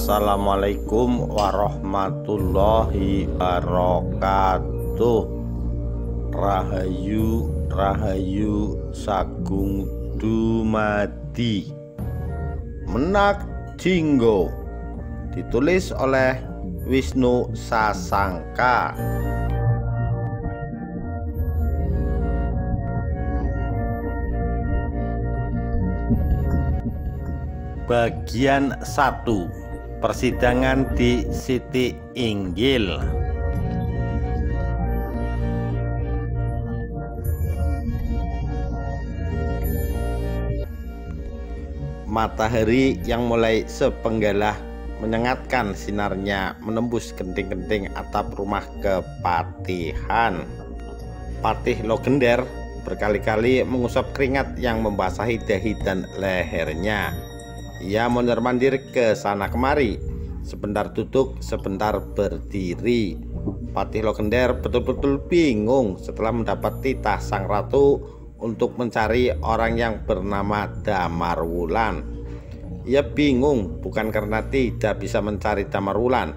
Assalamualaikum warahmatullahi wabarakatuh. Rahayu Rahayu Sagung Dumadi Menak Jinggo, ditulis oleh Wisnu Sasangka. Bagian 1. Persidangan di Siti Inggil. Matahari yang mulai sepenggalah menyengatkan sinarnya menembus genting-genting atap rumah kepatihan. Patih Logender berkali-kali mengusap keringat yang membasahi dahi dan lehernya. Ia mondar-mandir ke sana kemari, sebentar duduk, sebentar berdiri. Patih Logender betul-betul bingung setelah mendapat titah sang ratu untuk mencari orang yang bernama Damarwulan. Ia bingung bukan karena tidak bisa mencari Damarwulan,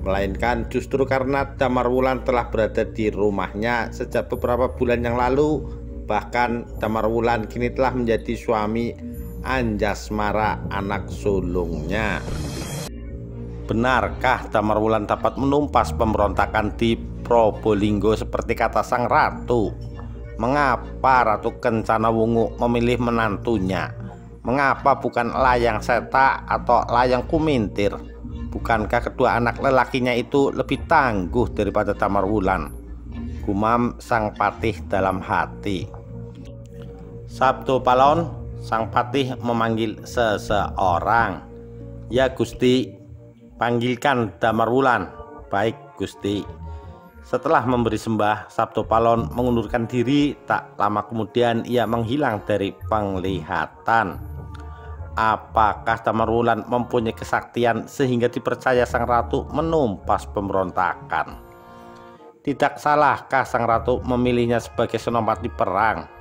melainkan justru karena Damarwulan telah berada di rumahnya sejak beberapa bulan yang lalu. Bahkan Damarwulan kini telah menjadi suami Anjasmara, anak sulungnya. Benarkah Damarwulan dapat menumpas pemberontakan di Probolinggo seperti kata sang ratu? Mengapa Ratu Kencana Wungu memilih menantunya? Mengapa bukan Layang Seta atau Layang Kumintir? Bukankah kedua anak lelakinya itu lebih tangguh daripada Damarwulan? Gumam sang patih dalam hati. Sabtu Palon, sang patih memanggil seseorang. Ya Gusti, panggilkan Damarwulan. Baik Gusti. Setelah memberi sembah, Sabtu Palon mengundurkan diri. Tak lama kemudian ia menghilang dari penglihatan. Apakah Damarwulan mempunyai kesaktian sehingga dipercaya sang ratu menumpas pemberontakan? Tidak salahkah sang ratu memilihnya sebagai senopati perang?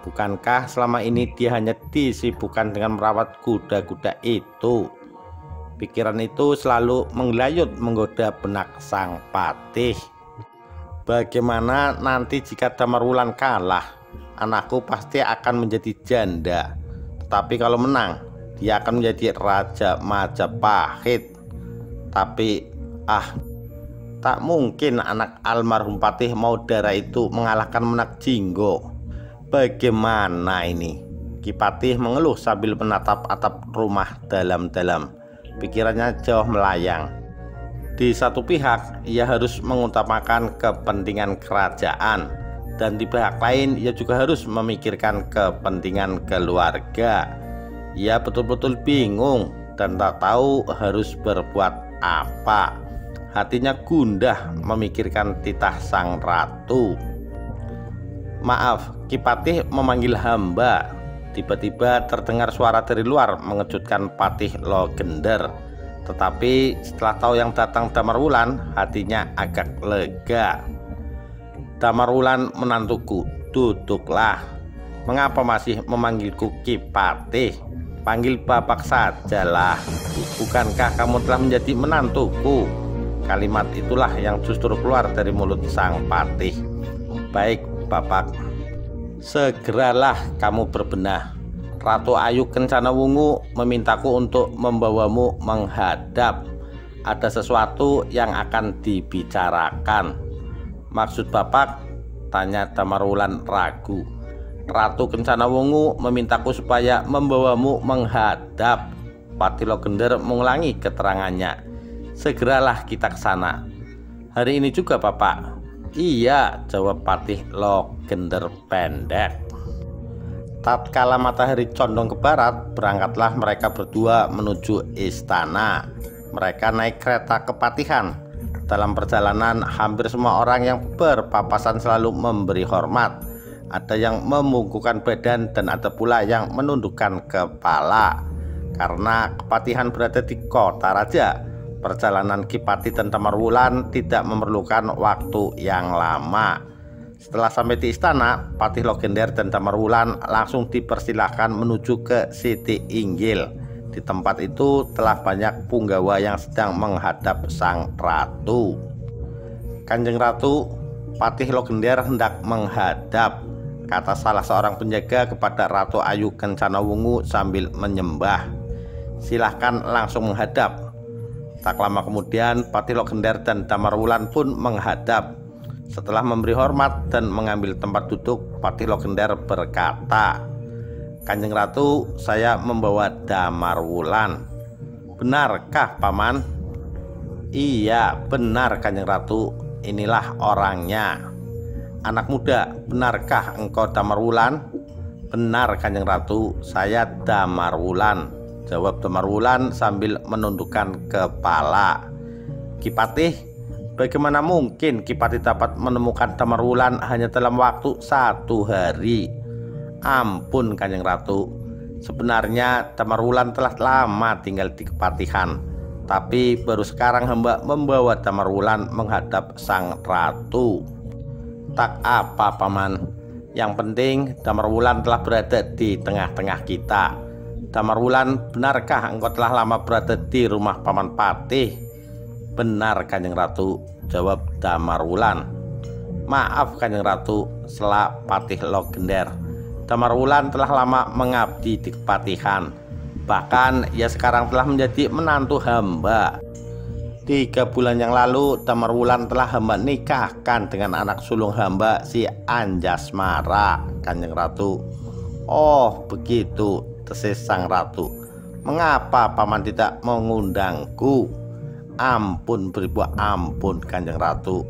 Bukankah selama ini dia hanya disibukkan dengan merawat kuda-kuda itu? Pikiran itu selalu menggelayut menggoda benak sang patih. Bagaimana nanti jika Damarwulan kalah? Anakku pasti akan menjadi janda. Tetapi kalau menang, dia akan menjadi Raja Majapahit. Tapi tak mungkin anak almarhum Patih Maudara itu mengalahkan Menak Jinggo. Bagaimana ini? Ki Patih mengeluh sambil menatap atap rumah dalam-dalam. Pikirannya jauh melayang. Di satu pihak ia harus mengutamakan kepentingan kerajaan, dan di pihak lain ia juga harus memikirkan kepentingan keluarga. Ia betul-betul bingung dan tak tahu harus berbuat apa. Hatinya gundah memikirkan titah sang ratu. Maaf, Ki Patih memanggil hamba. Tiba-tiba terdengar suara dari luar mengejutkan Patih Logender. Tetapi setelah tahu yang datang Damarwulan, hatinya agak lega. Damarwulan, menantuku, duduklah. Mengapa masih memanggilku Ki Patih? Panggil Bapak sajalah. Bukankah kamu telah menjadi menantuku? Kalimat itulah yang justru keluar dari mulut sang patih. Baik Bapak, segeralah kamu berbenah. Ratu Ayu Kencana Wungu memintaku untuk membawamu menghadap. Ada sesuatu yang akan dibicarakan. Maksud Bapak? Tanya Damarwulan ragu. Ratu Kencana Wungu memintaku supaya membawamu menghadap. Patih Logender mengulangi keterangannya. Segeralah kita ke sana. Hari ini juga Bapak? Iya, jawab Patih Logender pendek. Tatkala matahari condong ke barat, berangkatlah mereka berdua menuju istana. Mereka naik kereta kepatihan. Dalam perjalanan, hampir semua orang yang berpapasan selalu memberi hormat. Ada yang membungkukkan badan dan ada pula yang menundukkan kepala. Karena kepatihan berada di kota raja, perjalanan Ki Patih dan Damarwulan tidak memerlukan waktu yang lama. Setelah sampai di istana, Patih Logender dan Damarwulan langsung dipersilahkan menuju ke Siti Inggil. Di tempat itu telah banyak punggawa yang sedang menghadap sang ratu. Kanjeng Ratu, Patih Logender hendak menghadap, kata salah seorang penjaga kepada Ratu Ayu Kencana Wungu sambil menyembah. Silahkan langsung menghadap. Tak lama kemudian Patih Logender dan Damar Wulan pun menghadap. Setelah memberi hormat dan mengambil tempat duduk, Patih Logender berkata, "Kanjeng Ratu, saya membawa Damar Wulan." "Benarkah, Paman?" "Iya, benar Kanjeng Ratu, inilah orangnya." "Anak muda, benarkah engkau Damar Wulan?" "Benar Kanjeng Ratu, saya Damar Wulan," jawab Damar Wulan sambil menundukkan kepala. "Ki Patih, bagaimana mungkin Ki Patih dapat menemukan Damar Wulan hanya dalam waktu 1 hari?" "Ampun Kanjeng Ratu, sebenarnya Damar Wulan telah lama tinggal di Kepatihan, tapi baru sekarang hamba membawa Damar Wulan menghadap sang ratu." "Tak apa Paman, yang penting Damar Wulan telah berada di tengah-tengah kita." "Damar Wulan, benarkah engkau telah lama berada di rumah Paman Patih?" "Benar Kanjeng Ratu," jawab Damar Wulan. "Maaf Kanjeng Ratu," sela Patih Logender, "Damar Wulan telah lama mengabdi di Kepatihan. Bahkan ia sekarang telah menjadi menantu hamba. 3 bulan yang lalu Damar Wulan telah hamba nikahkan dengan anak sulung hamba, si Anjasmara, Kanjeng Ratu." "Oh begitu," desis sang ratu. "Mengapa Paman tidak mengundangku?" "Ampun beribu ampun Kanjeng Ratu,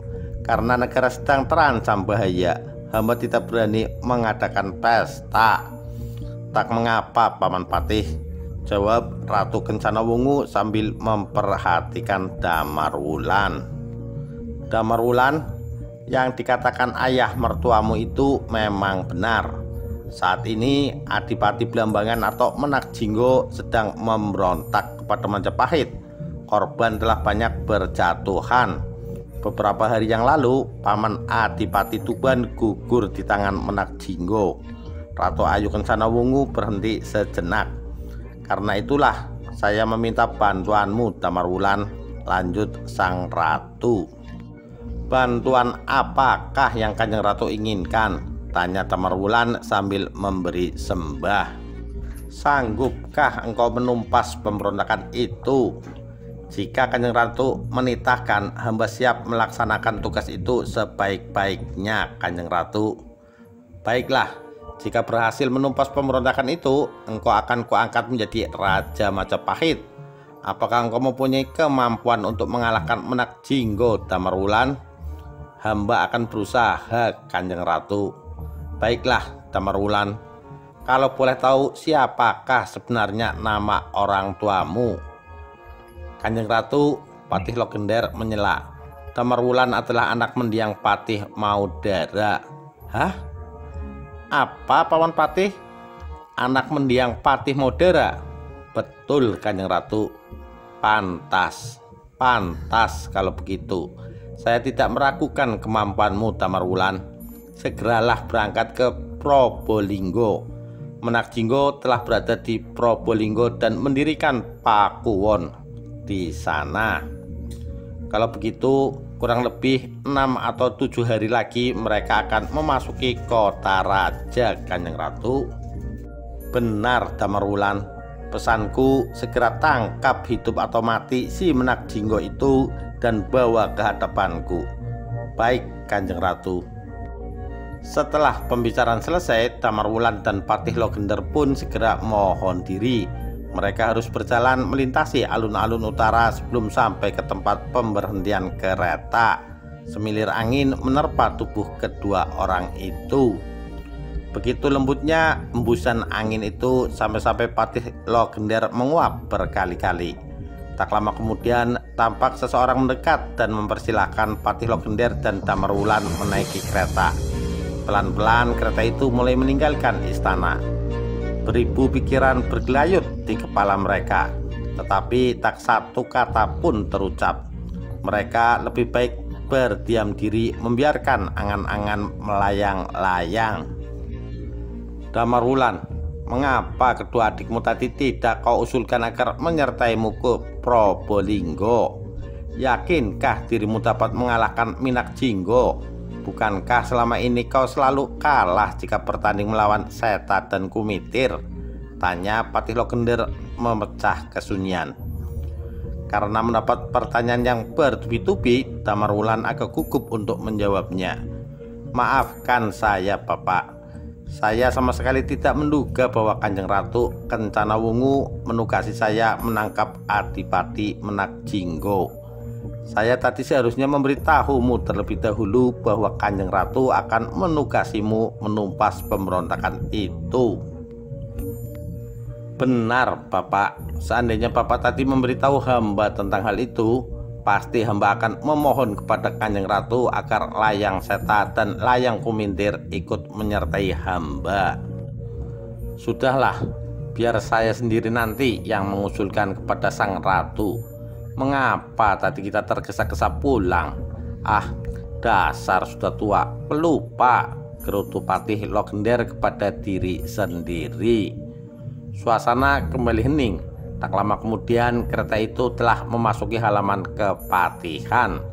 karena negara sedang terancam bahaya, hamba tidak berani mengadakan pesta." "Tak mengapa Paman Patih," jawab Ratu Kencana Wungu sambil memperhatikan Damar Wulan. "Damar Wulan, yang dikatakan ayah mertuamu itu memang benar. Saat ini Adipati Blambangan atau Menak Jinggo sedang memberontak kepada Majapahit. Korban telah banyak berjatuhan. Beberapa hari yang lalu Paman Adipati Tuban gugur di tangan Menak Jinggo." Ratu Ayu Kencana Wungu berhenti sejenak. "Karena itulah saya meminta bantuanmu Damar Wulan," lanjut sang ratu. "Bantuan apakah yang Kanjeng Ratu inginkan?" tanya Damar Wulan sambil memberi sembah. "Sanggupkah engkau menumpas pemberontakan itu?" "Jika Kanjeng Ratu menitahkan, hamba siap melaksanakan tugas itu sebaik-baiknya Kanjeng Ratu." "Baiklah, jika berhasil menumpas pemberontakan itu, engkau akan kuangkat menjadi Raja Majapahit. Apakah engkau mempunyai kemampuan untuk mengalahkan Menak Jinggo Damar Wulan?" "Hamba akan berusaha Kanjeng Ratu." "Baiklah Damar Wulan, kalau boleh tahu siapakah sebenarnya nama orang tuamu?" "Kanjeng Ratu," Patih Logender menyela, "Damar Wulan adalah anak mendiang Patih Maudara." "Hah? Apa Paman Patih? Anak mendiang Patih Maudara?" "Betul Kanjeng Ratu." Pantas kalau begitu. Saya tidak meragukan kemampuanmu Damar Wulan. Segeralah berangkat ke Probolinggo. Menak Jinggo telah berada di Probolinggo dan mendirikan pakuwon di sana. Kalau begitu, kurang lebih 6 atau 7 hari lagi mereka akan memasuki kota raja Kanjeng Ratu." "Benar Damar Wulan, pesanku segera tangkap hidup atau mati si Menak Jinggo itu dan bawa ke hadapanku." "Baik Kanjeng Ratu." Setelah pembicaraan selesai, Damar Wulan dan Patih Logender pun segera mohon diri. Mereka harus berjalan melintasi alun-alun utara sebelum sampai ke tempat pemberhentian kereta. Semilir angin menerpa tubuh kedua orang itu. Begitu lembutnya embusan angin itu sampai-sampai Patih Logender menguap berkali-kali. Tak lama kemudian tampak seseorang mendekat dan mempersilahkan Patih Logender dan Damar Wulan menaiki kereta. Pelan-pelan kereta itu mulai meninggalkan istana. Beribu pikiran bergelayut di kepala mereka, tetapi tak satu kata pun terucap. Mereka lebih baik berdiam diri, membiarkan angan-angan melayang-layang. "Damar Wulan, mengapa kedua adikmu tadi tidak kau usulkan agar menyertaimu ke Probolinggo? Yakinkah dirimu dapat mengalahkan Minak Jinggo? Bukankah selama ini kau selalu kalah jika bertanding melawan Seta dan Kumitir? Tanya Patih Logender memecah kesunyian. Karena mendapat pertanyaan yang bertubi-tubi, Damar Wulan agak gugup untuk menjawabnya. Maafkan saya, Bapak. Saya sama sekali tidak menduga bahwa Kanjeng Ratu Kencana Wungu menugasi saya menangkap Adipati Menak Jinggo. Saya tadi seharusnya memberitahumu terlebih dahulu bahwa Kanjeng Ratu akan menugasimu menumpas pemberontakan itu. Benar, Bapak. Seandainya Bapak tadi memberitahu hamba tentang hal itu, pasti hamba akan memohon kepada Kanjeng Ratu agar Layang Seta dan Layang Kumintir ikut menyertai hamba. Sudahlah, biar saya sendiri nanti yang mengusulkan kepada sang ratu. Mengapa tadi kita tergesa-gesa pulang? Ah, dasar sudah tua, pelupa, gerutu Patih Logender kepada diri sendiri. Suasana kembali hening. Tak lama kemudian kereta itu telah memasuki halaman kepatihan.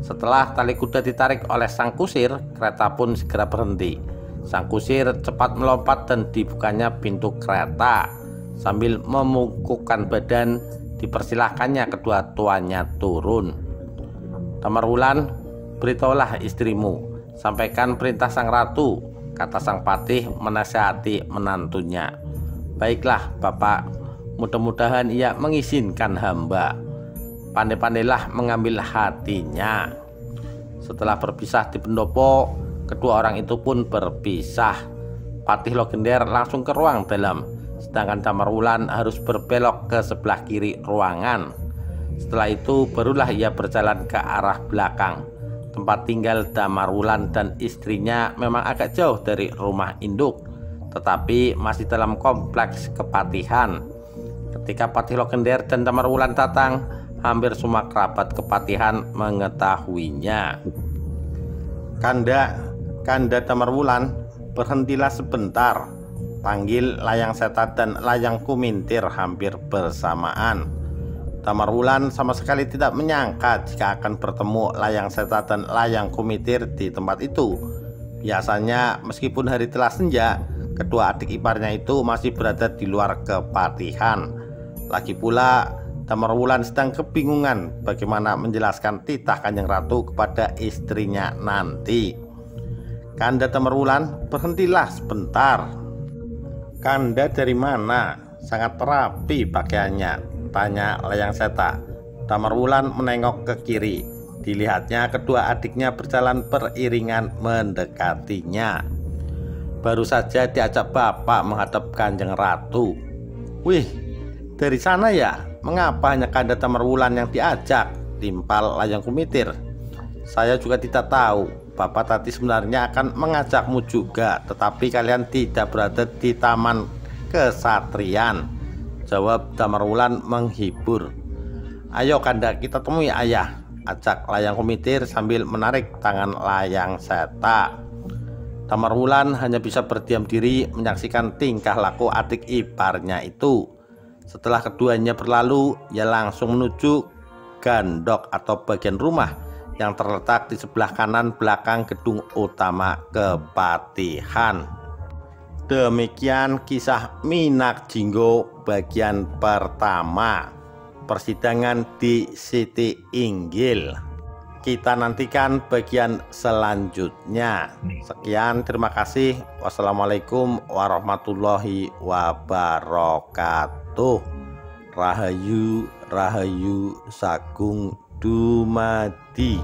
Setelah tali kuda ditarik oleh sang kusir, kereta pun segera berhenti. Sang kusir cepat melompat dan dibukanya pintu kereta. Sambil memungkukkan badan, dipersilahkannya kedua tuanya turun. Damar Wulan, beritahulah istrimu, sampaikan perintah sang ratu, kata sang patih menasihati menantunya. Baiklah, Bapak. Mudah-mudahan ia mengizinkan hamba. Pandai-pandailah mengambil hatinya. Setelah berpisah di pendopo, kedua orang itu pun berpisah. Patih Logender langsung ke ruang dalam, sedangkan Damar Wulan harus berbelok ke sebelah kiri ruangan. Setelah itu barulah ia berjalan ke arah belakang. Tempat tinggal Damar Wulan dan istrinya memang agak jauh dari rumah induk, tetapi masih dalam kompleks kepatihan. Ketika Patih Logender dan Damar Wulan datang, hampir semua kerabat kepatihan mengetahuinya. Kanda Damar Wulan, berhentilah sebentar, panggil Layang Seta dan Layang Kumintir hampir bersamaan. Damar Wulan sama sekali tidak menyangka jika akan bertemu Layang Seta dan Layang Kumintir di tempat itu. Biasanya meskipun hari telah senja, kedua adik iparnya itu masih berada di luar kepatihan. Lagi pula Damar Wulan sedang kebingungan bagaimana menjelaskan titah Kanjeng Ratu kepada istrinya nanti. Kanda Damar Wulan, berhentilah sebentar. Kanda dari mana? Sangat rapi pakaiannya, tanya Layang Seta. Damar Wulan menengok ke kiri. Dilihatnya kedua adiknya berjalan beriringan mendekatinya. Baru saja diajak bapak menghadap Kanjeng Ratu. Wih, dari sana ya? Mengapa hanya Kanda Damar Wulan yang diajak? Timpal Layang Kumitir. Saya juga tidak tahu. Bapak tadi sebenarnya akan mengajakmu juga, tetapi kalian tidak berada di taman kesatrian, jawab Damar Wulan menghibur. Ayo Kanda, kita temui ayah, ajak Layang Kumitir sambil menarik tangan Layang Seta. Damar Wulan hanya bisa berdiam diri menyaksikan tingkah laku adik iparnya itu. Setelah keduanya berlalu, ia langsung menuju gandok atau bagian rumah yang terletak di sebelah kanan belakang gedung utama kepatihan. Demikian kisah Minak Jinggo bagian pertama, persidangan di Siti Inggil. Kita nantikan bagian selanjutnya. Sekian, terima kasih. Wassalamualaikum warahmatullahi wabarakatuh. Rahayu Rahayu Sagung Dumadi.